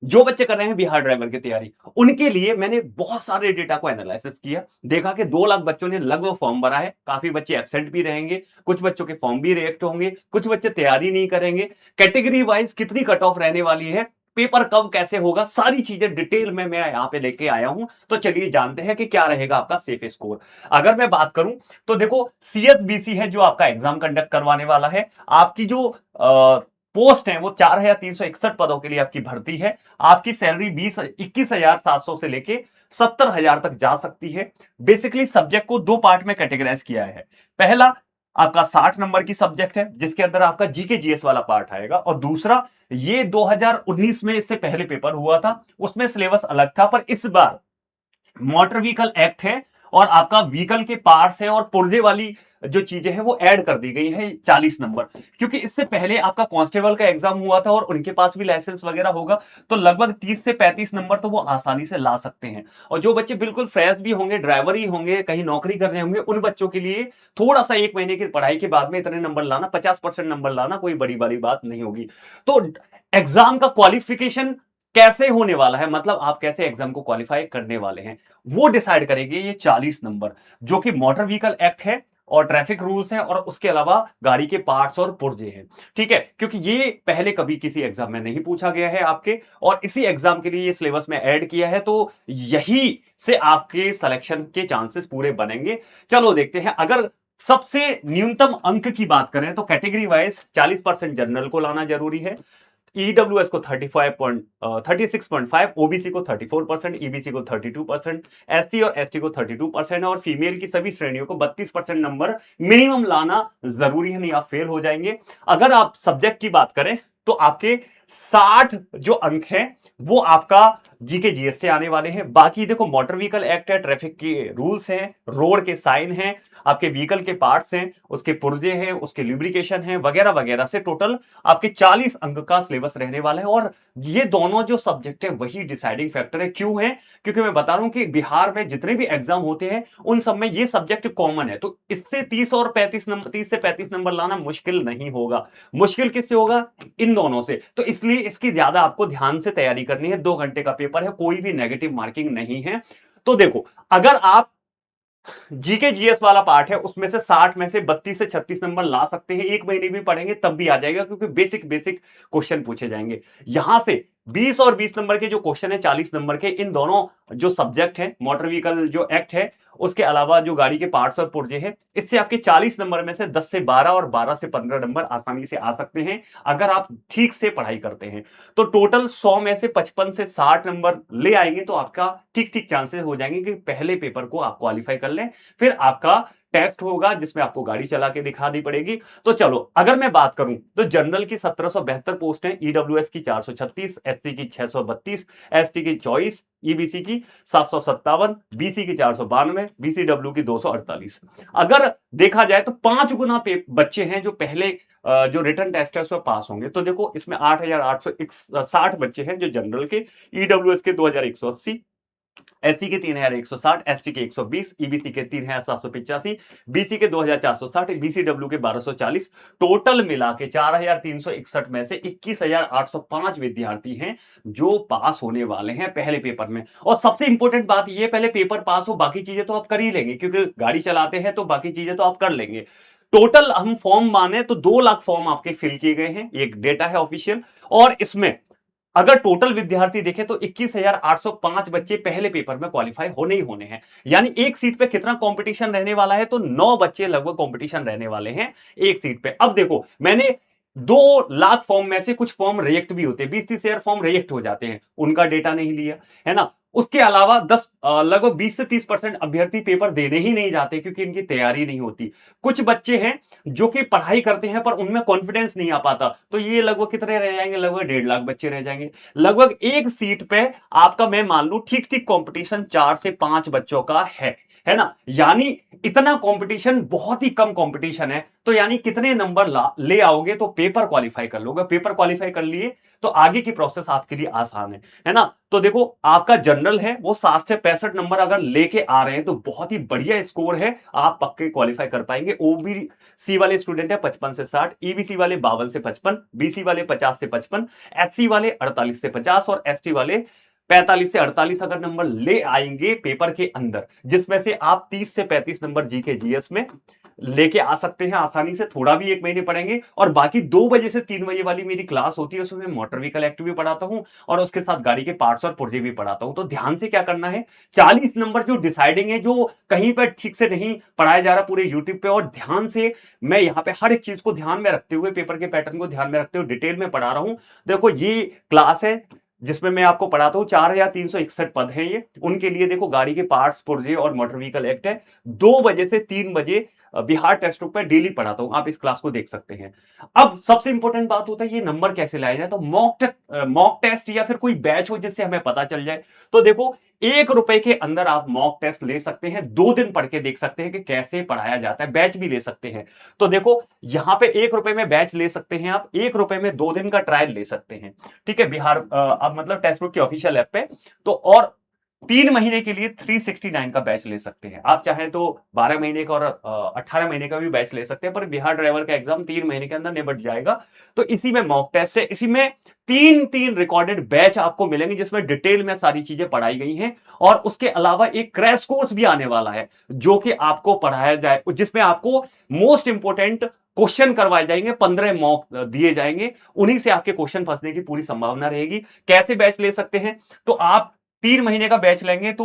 जो बच्चे कर रहे हैं बिहार ड्राइवर की तैयारी, उनके लिए मैंने बहुत सारे डेटा को एनालिसिस किया। देखा कि 2 लाख बच्चों ने लगभग फॉर्म भरा है, काफ़ी बच्चे एब्सेंट भी रहेंगे, कुछ बच्चों के फॉर्म भी रिजेक्ट होंगे, कुछ बच्चे तैयारी नहीं करेंगे, कैटेगरी वाइज़ कितनी कट ऑफ रहने वाली है, पेपर कब कैसे होगा, सारी चीज़ें डिटेल में मैं यहाँ पे लेके आया हूँ। तो चलिए जानते हैं कि क्या रहेगा आपका सेफ स्कोर। अगर मैं बात करूँ, तो देखो सीएसबीसी है जो आपका एग्ज़ाम कंडक्ट करवाने वाला है। आपकी जो पोस्ट है वो 4,361 पदों के लिए आपकी भर्ती है। आपकी सैलरी 21,700 से लेके 70,000 तक जा सकती है। बेसिकली सब्जेक्ट को 2 पार्ट में कैटेगराइज़ किया है। पहला आपका 60 नंबर की सब्जेक्ट है, जिसके अंदर आपका जीके जीएस वाला पार्ट आएगा, और दूसरा ये 2019 में इससे पहले पेपर हुआ था, उसमें सिलेबस अलग था, पर इस बार मोटर व्हीकल एक्ट है और आपका व्हीकल के पार्ट्स हैं और पुर्जे वाली जो चीजें हैं वो ऐड कर दी गई है 40 नंबर। क्योंकि इससे पहले आपका कांस्टेबल का एग्जाम हुआ था और उनके पास भी लाइसेंस वगैरह होगा, तो लगभग 30 से 35 नंबर तो वो आसानी से ला सकते हैं। और जो बच्चे बिल्कुल फ्रेश भी होंगे, ड्राइवर ही होंगे, कहीं नौकरी कर रहे होंगे, उन बच्चों के लिए थोड़ा सा 1 महीने की पढ़ाई के बाद में इतने नंबर लाना, 50% नंबर लाना कोई बड़ी वाली बात नहीं होगी। तो एग्जाम का क्वालिफिकेशन कैसे होने वाला है, मतलब आप कैसे एग्जाम को क्वालिफाई करने वाले हैं, वो डिसाइड करेंगे ये 40 नंबर, जो कि मोटर व्हीकल एक्ट है और ट्रैफिक रूल्स हैं और उसके अलावा गाड़ी के पार्ट्स और पुर्जे हैं। ठीक है, क्योंकि ये पहले कभी किसी एग्जाम में नहीं पूछा गया है आपके, और इसी एग्जाम के लिए ये सिलेबस में ऐड किया है, तो यही से आपके सिलेक्शन के चांसेस पूरे बनेंगे। चलो देखते हैं। अगर सबसे न्यूनतम अंक की बात करें तो कैटेगरी वाइज 40% जनरल को लाना जरूरी है, ईडब्ल्यूएस को 36.5, ओबीसी को 34%, ईबीसी को 32%, एससी और एसटी को 32% और फीमेल की सभी श्रेणियों को 32% नंबर मिनिमम लाना जरूरी है, नहीं आप फेल हो जाएंगे। अगर आप सब्जेक्ट की बात करें तो आपके 60 जो अंक हैं वो आपका जीके जीएस से आने वाले हैं। बाकी देखो मोटर व्हीकल एक्ट है, ट्रैफिक के रूल्स हैं, रोड के साइन हैं, आपके व्हीकल के पार्ट्स हैं, उसके पुर्जे हैं, उसके लुब्रिकेशन हैं, वगैरह वगैरह से टोटल आपके 40 अंक का सिलेबस रहने वाला है। और ये दोनों जो सब्जेक्ट है वही डिसाइडिंग फैक्टर है। क्यों है? क्योंकि मैं बता रहा हूं कि बिहार में जितने भी एग्जाम होते हैं उन सब में ये सब्जेक्ट कॉमन है, तो इससे 30 से 35 नंबर लाना मुश्किल नहीं होगा। मुश्किल किससे होगा? इन दोनों से। तो इसलिए इसकी ज्यादा आपको ध्यान से तैयारी करनी है। 2 घंटे का पेपर है, कोई भी नेगेटिव मार्किंग नहीं है। तो देखो, अगर आप जीके जीएस वाला पार्ट है उसमें से 60 में से 32 से 36 नंबर ला सकते हैं, 1 महीने भी पढ़ेंगे तब भी आ जाएगा, क्योंकि बेसिक बेसिक क्वेश्चन पूछे जाएंगे। यहां से 20 और 20 नंबर के जो क्वेश्चन है 40 नंबर के, इन दोनों जो सब्जेक्ट है, मोटर व्हीकल जो एक्ट है, उसके अलावा जो गाड़ी के पार्ट्स और पुर्जे हैं, इससे आपके 40 नंबर में से 10 से 12 और 12 से 15 नंबर आसानी से आ सकते हैं अगर आप ठीक से पढ़ाई करते हैं। तो टोटल 100 में से 55 से 60 नंबर ले आएंगे तो आपका ठीक ठीक चांसेस हो जाएंगे कि पहले पेपर को आप क्वालिफाई कर लें। फिर आपका टेस्ट होगा जिसमें आपको गाड़ी चला के दिखानी पड़ेगी। तो चलो, अगर मैं बात करूं तो जनरल की 1772 पोस्ट है, ईडब्ल्यूएस की 436, एससी की 632, एसटी की 24, ईबीसी की 757, बीसी की 492, बीसीडब्ल्यू की 248। अगर देखा जाए तो 5 गुना बच्चे हैं जो पहले जो रिटर्न टेस्ट है उसमें पास होंगे। तो देखो, इसमें 8,860 बच्चे हैं जो जनरल के, ईडब्ल्यूएस के 2,180, एससी के 3,160, एसटी के 120, ईबीसी के 3,785, बीसी के 2,460, बीसीडब्ल्यू के 1,240। टोटल मिला के 4,361 में से 21,805 विद्यार्थी हैं जो पास होने वाले हैं पहले पेपर में। और सबसे इंपॉर्टेंट बात यह, पहले पेपर पास हो, बाकी चीजें तो आप कर ही लेंगे, क्योंकि गाड़ी चलाते हैं तो बाकी चीजें तो आप कर लेंगे। टोटल हम फॉर्म माने तो 2 लाख फॉर्म आपके फिल किए गए हैं, एक डेटा है ऑफिशियल। और इसमें अगर टोटल विद्यार्थी देखें तो 21,805 बच्चे पहले पेपर में क्वालिफाई होने ही होने हैं। यानी एक सीट पे कितना कंपटीशन रहने वाला है? तो 9 बच्चे लगभग कंपटीशन रहने वाले हैं एक सीट पे। अब देखो, मैंने 2 लाख फॉर्म में से कुछ फॉर्म रिजेक्ट भी होते हैं, 20-30 हजार फॉर्म रिजेक्ट हो जाते हैं, उनका डेटा नहीं लिया है ना। उसके अलावा लगभग 20 से 30% अभ्यर्थी पेपर देने ही नहीं जाते क्योंकि इनकी तैयारी नहीं होती। कुछ बच्चे हैं जो कि पढ़ाई करते हैं पर उनमें कॉन्फिडेंस नहीं आ पाता, तो ये लगभग कितने रह जाएंगे? लगभग 1.5 लाख बच्चे रह जाएंगे। लगभग एक सीट पे आपका, मैं मान लू ठीक ठीक कंपटीशन 4 से 5 बच्चों का है ना। यानी इतना कंपटीशन, बहुत ही कम कंपटीशन है। तो यानी कितने नंबर ले आओगे तो पेपर क्वालिफाई कर लोगे? पेपर क्वालिफाई कर लिए तो आगे की प्रोसेस आपके लिए आसान है ना। तो देखो आपका जनरल है वो 60 से 65 नंबर अगर लेके आ रहे हैं तो बहुत ही बढ़िया स्कोर है, आप पक्के क्वालिफाई कर पाएंगे। ओबीसी वाले स्टूडेंट है 55 से 60, ईबीसी वाले 52 से 55, बीसी वाले 50 से 55, एससी वाले 48 से 50 और एसटी वाले 45 से 48 अगर नंबर ले आएंगे पेपर के अंदर, जिसमें से आप 30 से 35 नंबर जीके जीएस में लेके आ सकते हैं आसानी से, थोड़ा भी एक महीने पढ़ेंगे। और बाकी 2 बजे से 3 बजे वाली मेरी क्लास होती है, उसमें मोटर व्हीकल एक्ट भी पढ़ाता हूं और उसके साथ गाड़ी के पार्ट्स और पुर्जे भी पढ़ाता हूं। तो ध्यान से क्या करना है, 40 नंबर जो डिसाइडिंग है, जो कहीं पर ठीक से नहीं पढ़ाया जा रहा पूरे यूट्यूब पे, और ध्यान से मैं यहाँ पे हर एक चीज को ध्यान में रखते हुए, पेपर के पैटर्न को ध्यान में रखते हुए डिटेल में पढ़ा रहा हूं। देखो ये क्लास है जिसमें मैं आपको पढ़ाता हूं, 4361 पद हैं ये, उनके लिए देखो गाड़ी के पार्ट्स पुर्जे और मोटर व्हीकल एक्ट है। 2 बजे से 3 बजे बिहार टेस्ट बुक पे डेली पढ़ाता हूं, आप इस क्लास को देख सकते हैं। अब सबसे इंपॉर्टेंट बात होता है ये नंबर कैसे लाया जाए, तो मॉक टेस्ट या फिर कोई बैच हो जिससे हमें पता चल जाए। तो देखो 1 रुपए के अंदर आप मॉक टेस्ट ले सकते हैं, 2 दिन पढ़ के देख सकते हैं कि कैसे पढ़ाया जाता है, बैच भी ले सकते हैं। तो देखो यहां पे 1 रुपए में बैच ले सकते हैं, आप 1 रुपए में 2 दिन का ट्रायल ले सकते हैं। ठीक है, बिहार अब मतलब टेस्ट बुक की ऑफिशियल ऐप पे। तो और 3 महीने के लिए 369 का बैच ले सकते हैं, आप चाहें तो 12 महीने का और 18 महीने का भी बैच ले सकते हैं, पर बिहार ड्राइवर का एग्जाम 3 महीने के अंदर निपट जाएगा। तो इसी में मॉक टेस्ट है, इसी में 3 रिकॉर्डेड बैच आपको मिलेंगे जिसमें डिटेल में सारी चीजें पढ़ाई गई हैं। और उसके अलावा एक क्रैश कोर्स भी आने वाला है जो कि आपको पढ़ाया जाए, जिसमें आपको मोस्ट इंपोर्टेंट क्वेश्चन करवाए जाएंगे, 15 मॉक दिए जाएंगे, उन्हीं से आपके क्वेश्चन फंसने की पूरी संभावना रहेगी। कैसे बैच ले सकते हैं, तो आप 3 महीने का बैच लेंगे तो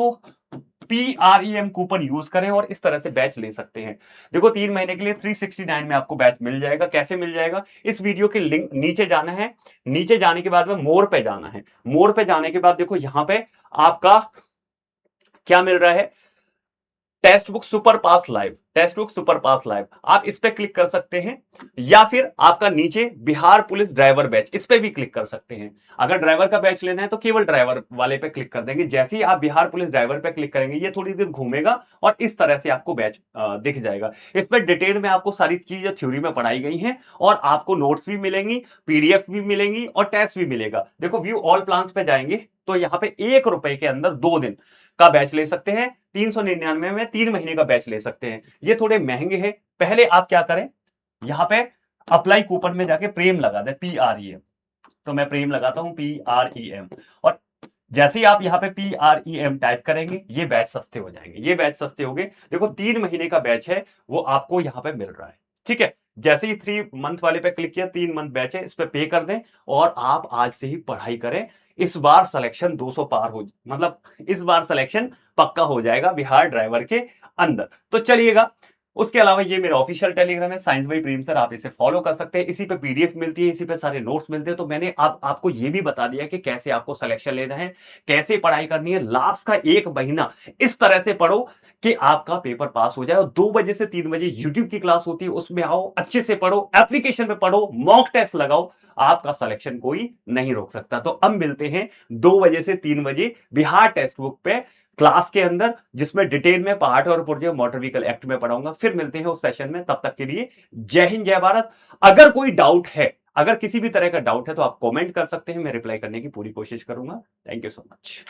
PREM कूपन यूज करें और इस तरह से बैच ले सकते हैं। देखो 3 महीने के लिए 369 में आपको बैच मिल जाएगा। कैसे मिल जाएगा, इस वीडियो के लिंक नीचे जाना है, नीचे जाने के बाद में मोर पे जाना है, मोर पे जाने के बाद देखो यहां पे आपका क्या मिल रहा है, टेस्ट बुक सुपर पास लाइव, टेस्ट बुक सुपर पास लाइव, आप इस पे क्लिक कर सकते हैं, या फिर आपका नीचे बिहार पुलिस ड्राइवर बैच, इस पे भी क्लिक कर सकते हैं। अगर ड्राइवर का बैच लेना है तो केवल ड्राइवर वाले पे क्लिक कर देंगे। जैसे ही आप बिहार पुलिस ड्राइवर पे क्लिक करेंगे ये थोड़ी देर घूमेगा और इस तरह से आपको बैच दिख जाएगा। इस पर डिटेल में आपको सारी चीजें थ्योरी में पढ़ाई गई हैं और आपको नोट्स भी मिलेंगी, पीडीएफ भी मिलेंगी और टेस्ट भी मिलेगा। देखो व्यू ऑल प्लान्स पे जाएंगे तो यहाँ पे 1 रुपए के अंदर 2 दिन का बैच ले सकते हैं, 399 में 3 महीने का बैच ले सकते हैं। ये थोड़े महंगे हैं। पहले आप क्या करें, यहां पे अप्लाई कूपन में जाके प्रेम लगा दें, PREM। तो मैं प्रेम लगाता हूं PREM, और जैसे ही आप यहाँ पे PREM टाइप करेंगे ये बैच सस्ते हो जाएंगे, ये बैच सस्ते हो गए। देखो 3 महीने का बैच है वो आपको यहाँ पे मिल रहा है। ठीक है, जैसे ही 3 मंथ वाले पे क्लिक किया, 3 मंथ बैच है, इस पे पे कर दें और आप आज से ही पढ़ाई करें। इस बार सिलेक्शन 200 पार हो, मतलब इस बार सिलेक्शन पक्का हो जाएगा बिहार ड्राइवर के अंदर। तो चलिएगा, उसके अलावा ये मेरा ऑफिशियल टेलीग्राम है साइंस बाई प्रेम सर, आप इसे फॉलो कर सकते हैं। इसी पे पीडीएफ मिलती है, इसी पे सारे नोट्स मिलते हैं। तो मैंने आपको ये भी बता दिया कि कैसे आपको सिलेक्शन लेना है, कैसे पढ़ाई करनी है। लास्ट का 1 महीना इस तरह से पढ़ो कि आपका पेपर पास हो जाए। और 2 बजे से 3 बजे यूट्यूब की क्लास होती है, उसमें आओ, अच्छे से पढ़ो, एप्लीकेशन में पढ़ो, मॉक टेस्ट लगाओ, आपका सिलेक्शन कोई नहीं रोक सकता। तो अब मिलते हैं 2 बजे से 3 बजे बिहार टेक्स्ट बुक पे क्लास के अंदर, जिसमें डिटेल में पार्ट और पुर्जे मोटर व्हीकल एक्ट में पढ़ाऊंगा। फिर मिलते हैं उस सेशन में, तब तक के लिए जय हिंद जय भारत। अगर कोई डाउट है, अगर किसी भी तरह का डाउट है तो आप कमेंट कर सकते हैं, मैं रिप्लाई करने की पूरी कोशिश करूंगा। Thank you so much.